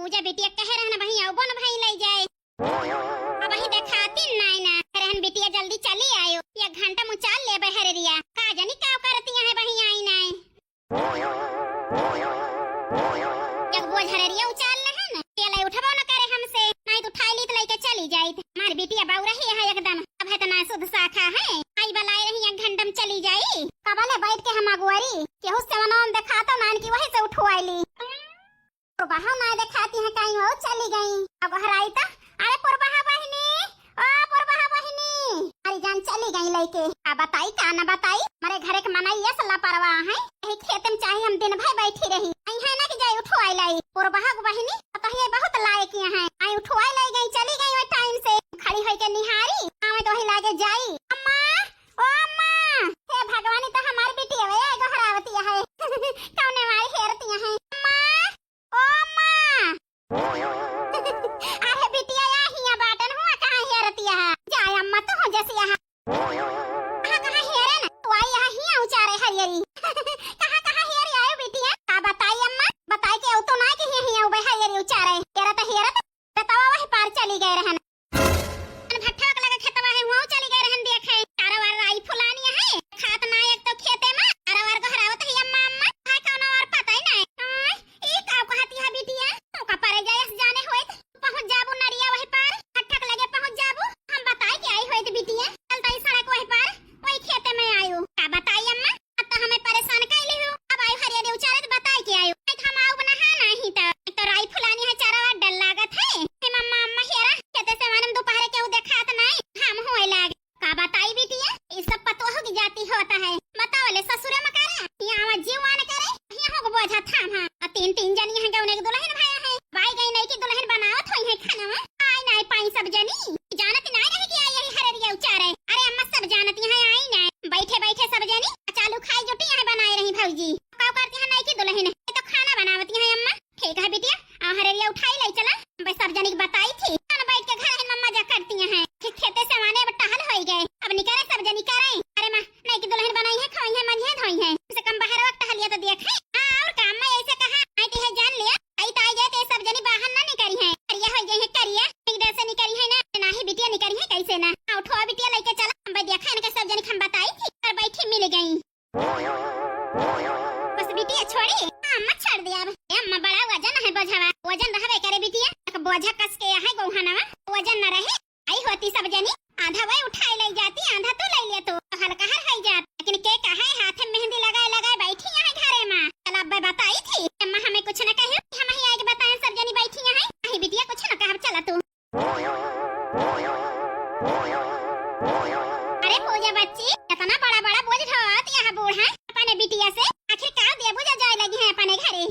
पूजा बेटिया कहे रहना वही आओ बन भाई ले जाए अब वही देखाती नहीं ना रहन बेटिया जल्दी चली आयो 1 घंटा मुचाल ले बहरिया का जानी का करती है वही आई नहीं एक बोझ हरिया उचाल ले है ना तेले उठबो न करे हमसे नहीं तो उठाई ली तो लेके चली जाई मार बेटिया बाऊ रही है एकदम अब है तना शुद्ध शाखा है आई बलाई रही 1 घंटा में चली जाई कबले बैठ के हम अगुआरी केहू से मनोम दिखातो नान की वही से उठवाईली तो बहा ना दिखाती है कहीं वो चली गई अब हराई ता अरे पुरबहा बहिनी ओ पुरबहा बहिनी अरे जान चली गई लेके अब बताई का ना बताई मारे घरे के मनाई ये सला परवा है यही खेत में चाहे हम दिन भर बैठी रही आई है ना कि जाई उठवाई लाई पुरबहा बहिनी तो ये बहुत लायक है आई उठवाई लाई गई चली गई वो टाइम से खड़ी होई के निहारी हमें तो ही लागे जाई अम्मा ओ अम्मा हे भगवानी तो हमारी बेटी है एगो हरावती है कौने मारी हेरती है अम्मा ओ अम्मा अरे बिटिया हिया बाटन हुआ कहां हेरती है जाय अम्मा तो हो जैसी है कहां हेरे ना तू आई है हिया उचारे हरियरी कहां हेरी आयो बिटिया का बताई अम्मा बताई के तो ना कि हिया उबे हरियरी उचारे तेरा तो हेरत बतावा वही पार चली गए रहन भट्ठा के लगे खेतवा है वहां चली गए रहन देखे तारावार आई फुलानी है खात ना एक तो खेते में तारावार को हरावत है अम्मा अम्मा हाय कौन और पता ही नहीं ई का कहती है बिटिया तो का पारे जायस जाने होइत पहुंच जाबू नरिया वही पार भट्ठा के लगे पहुंच जाबू हम बताई के आई होइत बिटिया चलता ही सड़क वही पार वही खेते में आयु का बताई अम्मा अब तो हमें परेशान कैली हो अब आई हरिया उचारे तो बताई के आयु हम आऊ बना है नहीं तो राई फुलानी है चारावा डर लागत है हे मम्मा अम्मा हेरा खेते से मानम दोपहर के उ देखात नहीं हम होए लागे का बताई बिटिया ई सब पतो हो की जाती होता है बताओ ले ससुरे में करे यहां जीवान करे यहां को बोझा थाम हां 3 जनी है गौने के दुल्हन भाया है भाई गई नहीं की दुल्हन बनावत होई है खाना में आई नहीं पाई सब जनी जानत नहीं रही कि आई हरिया उचारे अरे अम्मा सब जानती है आई नहीं बैठे बैठे सब जनी चालू खाई जोटी है बनाई रही भौजी का करती है नहीं की दुल्हन तो खाना बनावती है अम्मा ठीक है बिटिया हरिया उठाई ले चला बस सब जनी बताई थी खाना बैठ के घर है मम्मा जा करती है खेते से माने अब टहल होई गए अब निकले सब जनी करे अरे मां नहीं की दुल्हन बनाई है खाई है मन है धोई है से कम बाहर वक्त टहलिया तो देखे और काम में ऐसे कहा आई ते है जान लिया आई ताई गए ते सब जनी बाहर ना निकली है करिया हो गई है करिया इधर से निकली है ना ही बिटिया निकली है कैसे ना उठो बिटिया लेके चला हम देखा है ना सब जनी हम बताई थी और बैठी मिल गई बस बिटिया छोड़ी अम्मा छोड़ दिया अब अम्मा बड़ा वजन है बोझवा वजन रहबे करे बिटिया बोझा कस के है गौहानावा वजन न रहे आई होती सब जनी आधा वही उठाई ले जाती आधा तो ले ले तो हल्का हर है जात लेकिन के कहा है हाथ में मेहंदी लगाए लगाए बैठी है घरे में चल अब बताई थी अम्मा हमें कुछ न कहे हम ही आगे बताएं सब जनी बैठी है आई बिटिया कुछ न कहा चला तू अरे पूजा बच्ची इतना बड़ा बड़ा बोझ ढोत यहाँ बूढ़ा अपने बिटिया से आखिर का दे बुझा जाए लगी है अपने घरे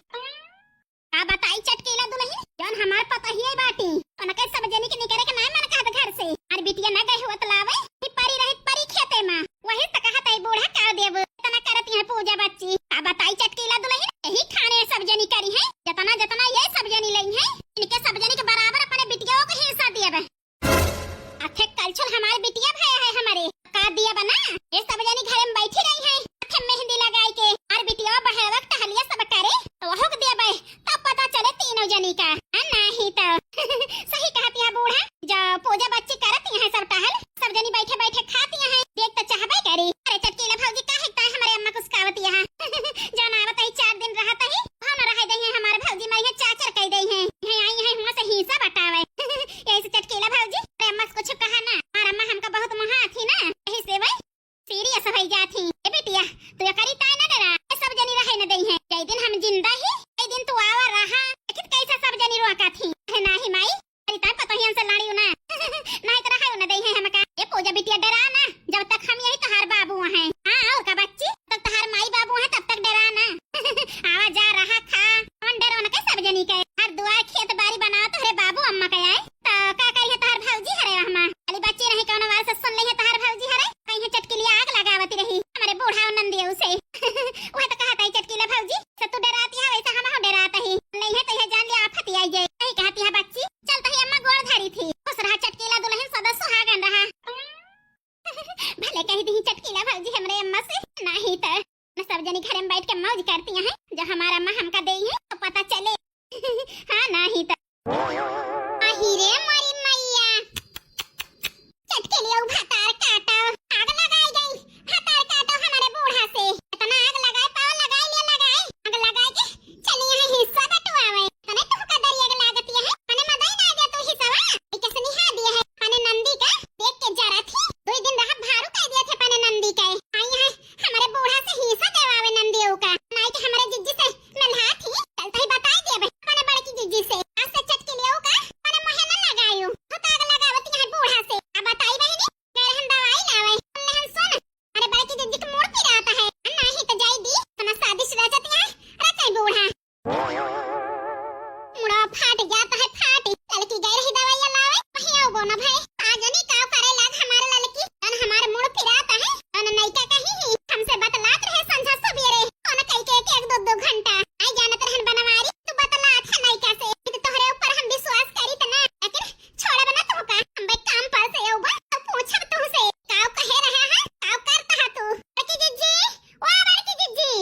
का बताई चटकीला दुल्हन जौन हमार पता ही है बाटी उनके सब जनी के निकरे के नाम मन कहत घर से और बिटिया न गए हुआ तलावे ही परी रहित परी खेते में वही तो कहत है बूढ़ा का देव इतना करती है पूजा बच्ची का बताई चटकीला दुल्हन यही खाने सब जनी करी है जितना जितना ये सब जनी लई है इनके सब जनी के बराबर अपने बिटिया को हिस्सा दिए आखे कलछुल हमारे बिटिया भाई है हमारे का दिया बना ये सब जनी घर में बैठी रही है आखे मेहंदी लगाई के और बिटिया बाहर वक्त हलिया सब करे तो हो दिया भाई तब पता चले तीनों जनी का नहीं तो सही कहा फाट जाता है फाट लड़की गई रही दवाइयां लावे वही आओ बोना भाई आज नहीं का करे लाग हमारे लड़की अन हमारे मुड़ फिराता है अन नहीं का कहीं हमसे बतलात रहे संझा सवेरे कौन कई के एक दो दो घंटा आई जानत रहन बनवारी तू बतलात है नहीं कैसे तो तोहरे ऊपर हम विश्वास करी त ना लेकिन छोड़े बना तू का हम भाई काम पर से आऊ बा तो पूछब तुमसे काव कहे रहा है काव करता है तू लड़की जिज्जी ओ लड़की जिज्जी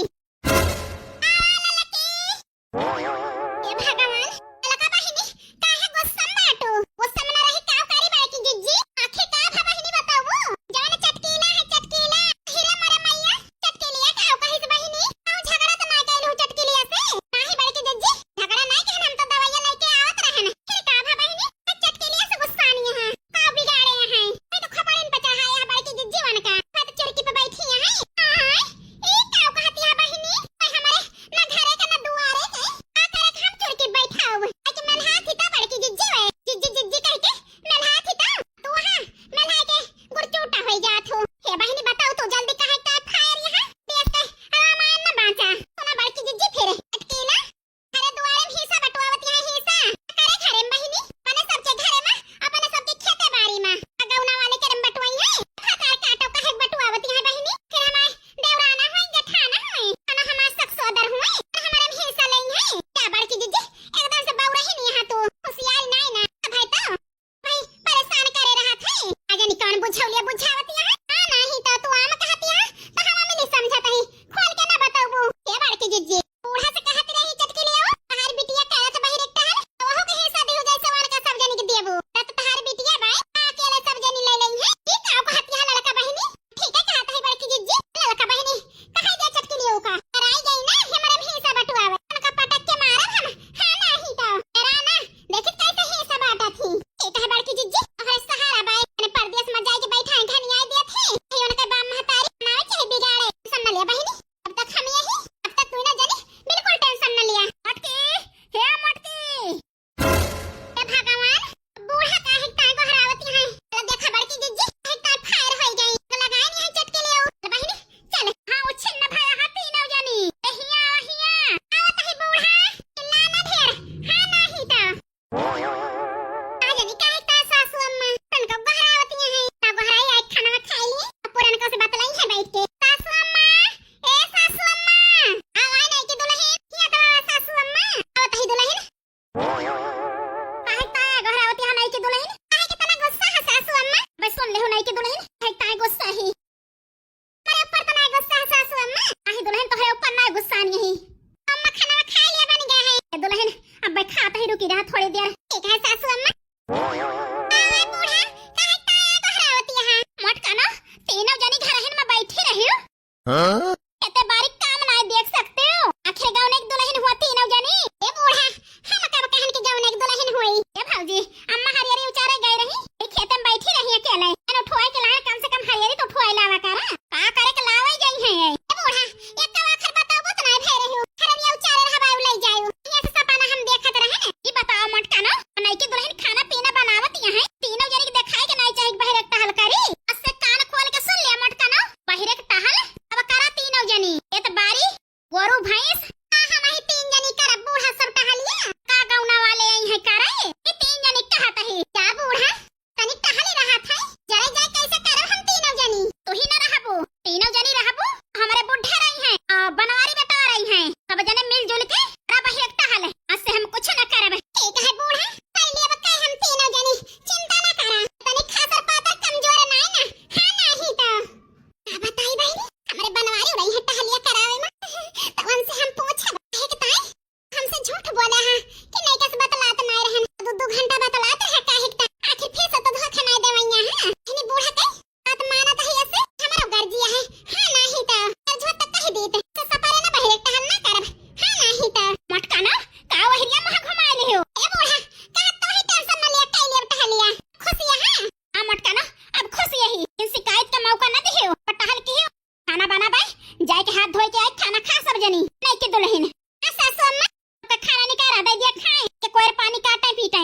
ये भगवान लका बहिनी काहे गुस्सा बाटू गुस्सा में रही काव करी बाकी जिज्जी आखिर का भा बहिनी बताओ जान चटकीला है चटकीला हीरे मरे मैया चटकीलिया काव कही से बहिनी आऊ झगड़ा तो ना कैलू चटकीलिया से नाही बड़की जिज्जी झगड़ा नहीं कहन हम तो दवाइयां लेके आवत रहन फिर का भा बहिनी चटकीलिया से गुस्सा नहीं है काव बिगाड़े हैं मैं तो खपड़न पे चढ़ाया है बड़की जिज्जी वन का मैं तो चरकी पे बैठी है हां ए काव कहती है बहिनी हमारे ना घरे का ना दुआरे के हम चोर के बैठा हुआ है कि मलहा थी ता बड़की जिज्जी है जिज्जी जिज्जी कह के मलहा थी ता तू हां मलहा के गुड़चूटा हो जात हो हे बहिनी बताओ तो जल्दी कहे का फायर यहां देख के रामायण में बांचा सुना बड़की जिज्जी फिर अटकीला अरे दुआरे में हिस्सा बटवावत है हिस्सा करे घरे में बहिनी अपने सबके घरे में अपने सबके खेते बाड़ी में गौना वाले के रम बटवाई है खाता काटो कहे बटवावत है बहिनी फिर हमारे देवराना होई जठाना होई अन हमार सख सोदर होई हमारे में हिस्सा लेई है क्या बड़की जिज्जी एकदम से बौरा ही नहीं है तू होशियार नहीं ना भाई तो भाई परेशान करे रहा थे आगे निकान बुझौलिया बुझावती है हां नहीं तो तू आम कहती है तो हम नहीं समझत है खोल के ना बताऊ ये बड़की जिज्जी बूढ़ा से कहती रही चटकी ले आओ तहार बिटिया कहत बहिर एकटा है तो ओहो के हिस्सा देहु जैसे वान का सब जनी के देबू त तहार बिटिया भाई अकेले सब जनी ले लई है की काव कहती है लड़का बहिनी ठीक है कहता है बड़की जिज्जी लड़का बहिनी कहे दे चटकी ले का कराई गई ना हमारे में हिस्सा बटवावे उनका पटक के मारब हम हां नहीं तो राना देखित कैसे हिस्सा बाटा थी ठीक है बड़की जिज्जी और सहारा बाई ने परदेश में जाके बैठा है घनिया दे थे ये उनके बाप महतारी नाव चाहे बिगाड़े टेंशन न ले बहिनी अब तक हम यही अब तक तू ना जानी बिल्कुल टेंशन न लिया मटकी हे मटकी ए भगवान बूढ़ा काहे काय को हरावती है तो देखा बड़की जिज्जी काहे काय फायर हो गई तो लगाए नहीं चटके ले आओ बहिनी चल हां वो छिन्न भाई हाथी न जानी हिया आवत है बूढ़ा चिल्ला ना ढेर हां नहीं तो आ जानी काहे ता सासू अम्मा तन को बहरावती है ता बहराई आई खाना में खाई ली पुरन को से बतलाई है बैठ के सासू अम्मा ए सासू अम्मा आवाज नहीं की दुल्हन हिया तो सासू अम्मा आवत है दुल्हन काहे ता बहरावती है नहीं की दुल्हन काहे के तना गुस्सा है सासू अम्मा बस सुन ले हो नहीं की दुल्हन काहे ता गुस्सा है मेरे ऊपर तना गुस्सा है सासू अम्मा काहे दुल्हन तो है ऊपर ना गुस्सा नहीं अम्मा खाना में खा लिया बन गया है दुल्हन अब मैं खाता ही रुकी रहा थोड़ी देर ठीक है सासू अम्मा आए बूढ़ा काहे ताया को हरावती है मटका ना तीनों जनी घरहन में बैठी रही हो हां कितने बारीक काम ना देख सकते हो आखिर गांव में एक दुल्हन हुआ तीनों जनी ए बूढ़ा हम कब कहन के गांव में एक दुल्हन हुई ए भौजी अम्मा हरियरी उचारे गई रही ए खेत में बैठी रही अकेले अन उठवाए के लाए कम से कम हरियरी तो उठवाए लावा करा का करे के लावे गई है ए बूढ़ा एक का आखिर बताओ तो नहीं भे रही हो हरियरी उचारे रहा ले जाओ यहाँ से सपना हम देखत रहे ना ये बताओ मटका ना नहीं की दुल्हन खाना पीना बनावत है तीनों जनी के दिखाई के नहीं चाहिए बाहर टहल करी उससे कान खोल के सुन लिया मटका ना बाहर एक टहल अब करा तीनों जनी ये तो बारी गोरू भैंस हम ही तीन जनी कर बूढ़ा सब टहलिया का गौना वाले आई है करे ये तीन जनी कहत है क्या बूढ़ा तनी टहल रहा था जाए जाए कैसे करब हम तीनों जनी तू ही ना रहबो तीनों जनी रहबो हमारे बुढ़े रही हैं बनवारी बेटा रही हैं सब जने मिलजुल के रब एक टहल उससे हम कुछ न करब ठीक है बूढ़ा पहले अब कह हम तीनों जनी चिंता न करा तनी खातर पातर कमजोर नहीं ना हां नहीं तो का बताई बहनी हमारे बनवारी रही है टहलिया करावे में तब हमसे हम पूछब है कि ताई हमसे झूठ बोला है कि नहीं कैसे बतलात नहीं रहन दो घंटा बतलात है काहे कि आखिर फिर से तो धोखा नहीं देवैया है इनी बूढ़ा के बात मानत है ऐसे हमारा गर्जिया है हां नहीं तो झूठ तक कह देते तो सपरे ना बहिर टहल ना करब हां नहीं तो मटका ना का वहरिया महा घुमाए ले हो ए बूढ़ा का तो ही टेंशन न लिया कई ले टहलिया खुशिया है आ मटका ना अब खुश यही इन शिकायत का मौका न दियो टहल की खाना बना बाई जाए के हाथ धोए के आए खाना खा सब जनी नहीं के दुल्हन सासू अम्मा का खाना निकाल दे दिया खाए के कोई पानी काटे पीटे